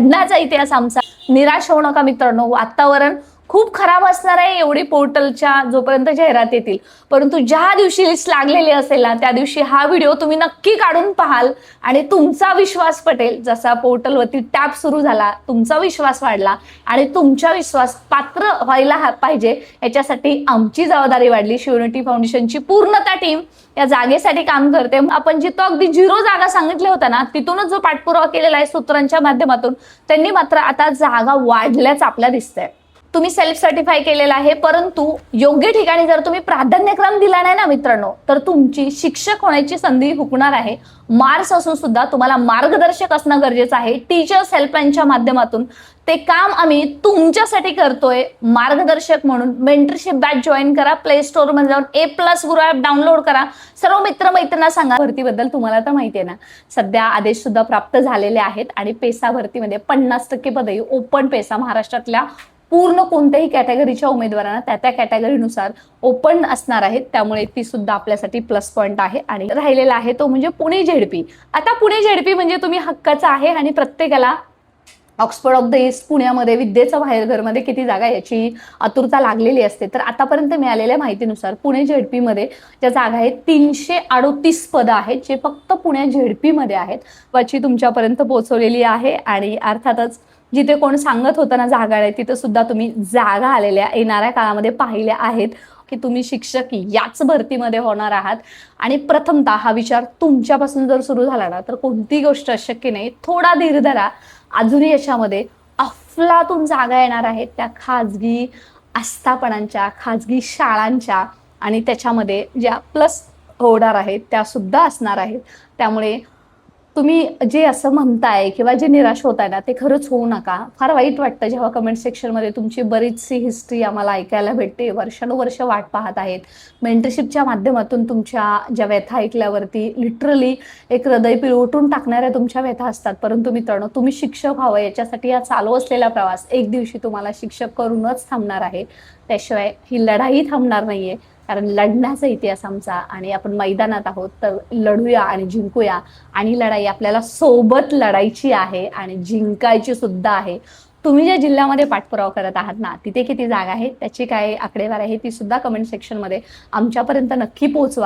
लढण्याचा इतिहास आमचा. निराश होऊ नका मित्रांनो, वातावरण खूप खराब असणार आहे एवढी पोर्टलच्या जोपर्यंत जाहिरात येतील, परंतु ज्या दिवशी लिस्ट लागलेली असेल ना त्या दिवशी हा व्हिडिओ तुम्ही नक्की काढून पाहाल आणि तुमचा विश्वास पटेल. जसा पोर्टलवरती टॅप सुरू झाला तुमचा विश्वास वाढला आणि तुमचा विश्वास पात्र व्हायला पाहिजे याच्यासाठी आमची जबाबदारी वाढली. शिवयुनिटी फाउंडेशनची पूर्णतः टीम या जागेसाठी काम करते. आपण जिथं अगदी 0 जागा सांगितल्या होत्या ना तिथूनच जो पाठपुरावा केलेला आहे सूत्रांच्या माध्यमातून, त्यांनी मात्र आता जागा वाढल्याच आपल्याला दिसतंय. तुम्ही सेल्फ सर्टिफाय केलेला आहे, परंतु योग्य ठिकाणी जर तुम्ही प्राधान्यक्रम दिला नाही ना मित्रांनो तर तुमची शिक्षक होण्याची संधी हुकणार आहे. मार्क्स असून सुद्धा तुम्हाला मार्गदर्शक असणं गरजेचं आहे. टीचर्स हेल्पलाईनच्या माध्यमातून ते काम आम्ही तुमच्यासाठी करतोय मार्गदर्शक म्हणून. मेंटरशिप बॅच जॉईन करा, प्ले स्टोर मध्ये जाऊन A+ गुरु ॲप डाउनलोड करा, सर्व मित्रमैत्रिणींना सांगा. भरतीबद्दल तुम्हाला तर माहिती आहे ना, सध्या आदेश सुद्धा प्राप्त झालेले आहेत आणि पेसा भरतीमध्ये 50% पदही ओपन पेसा महाराष्ट्रातल्या पूर्ण कोणत्याही कॅटेगरीच्या उमेदवारांना त्या त्या कॅटेगरीनुसार ओपन असणार आहेत. त्यामुळे ती सुद्धा आपल्यासाठी प्लस पॉईंट आहे. आणि राहिलेला आहे तो म्हणजे पुणे झेडपी. आता पुणे झेडपी म्हणजे तुम्ही हक्काचा आहे आणि प्रत्येकाला ऑक्सफर्ड ऑफ द ईस्ट पुण्यामध्ये विद्येचं बाहेरघरमध्ये किती जागा याची आतुरता लागलेली असते. तर आतापर्यंत मिळालेल्या माहितीनुसार पुणे झेडपीमध्ये ज्या जागा आहेत 338 पदं आहेत जे फक्त पुणे झेडपीमध्ये आहेत. वाची तुमच्यापर्यंत पोहोचवलेली आहे आणि अर्थातच जिथे कोण सांगत होतं ना जागा आहे तिथं सुद्धा तुम्ही जागा आलेल्या येणाऱ्या काळामध्ये पाहिल्या आहेत की तुम्ही शिक्षक याच भरतीमध्ये होणार आहात. आणि प्रथमतः हा विचार तुमच्यापासून जर सुरू झाला ना तर कोणती गोष्ट अशक्य नाही. थोडा धीर धरा. अजूनही याच्यामध्ये अफलातून जागा येणार आहेत त्या खाजगी आस्थापनांच्या, खाजगी शाळांच्या आणि त्याच्यामध्ये ज्या प्लस होणार आहेत त्या सुद्धा असणार आहेत. त्यामुळे तुम्ही जे असं म्हणताय किंवा जे निराश होत आहे ना ते खरंच होऊ नका. फार वाईट वाटतं जेव्हा कमेंट सेक्शनमध्ये तुमची बरीचशी हिस्ट्री आम्हाला ऐकायला भेटते. वर्षानुवर्ष वाट पाहत आहेत. मेंटरशिपच्या माध्यमातून तुमच्या ज्या व्यथा ऐकल्यावरती लिटरली एक हृदय पिळवटून टाकणाऱ्या तुमच्या व्यथा असतात. परंतु मित्रांनो, तुम्ही शिक्षक व्हावं याच्यासाठी या चालू असलेला प्रवास एक दिवशी तुम्हाला शिक्षक करूनच थांबणार आहे. त्याशिवाय ही लढाई थांबणार नाहीये. कारण लढण्याचा इतिहास आमचा आणि आपण मैदानात आहोत तर लढूया आणि जिंकूया. आणि लढाई आपल्याला सोबत लढायची आहे आणि जिंकायची सुद्धा आहे. तुम्ही ज्या जिल्ह्यामध्ये पाठपुरावा करत आहात ना तिथे किती जागा आहे त्याची काय आकडेवारी आहे ती सुद्धा कमेंट सेक्शनमध्ये आमच्यापर्यंत नक्की पोहोचवा.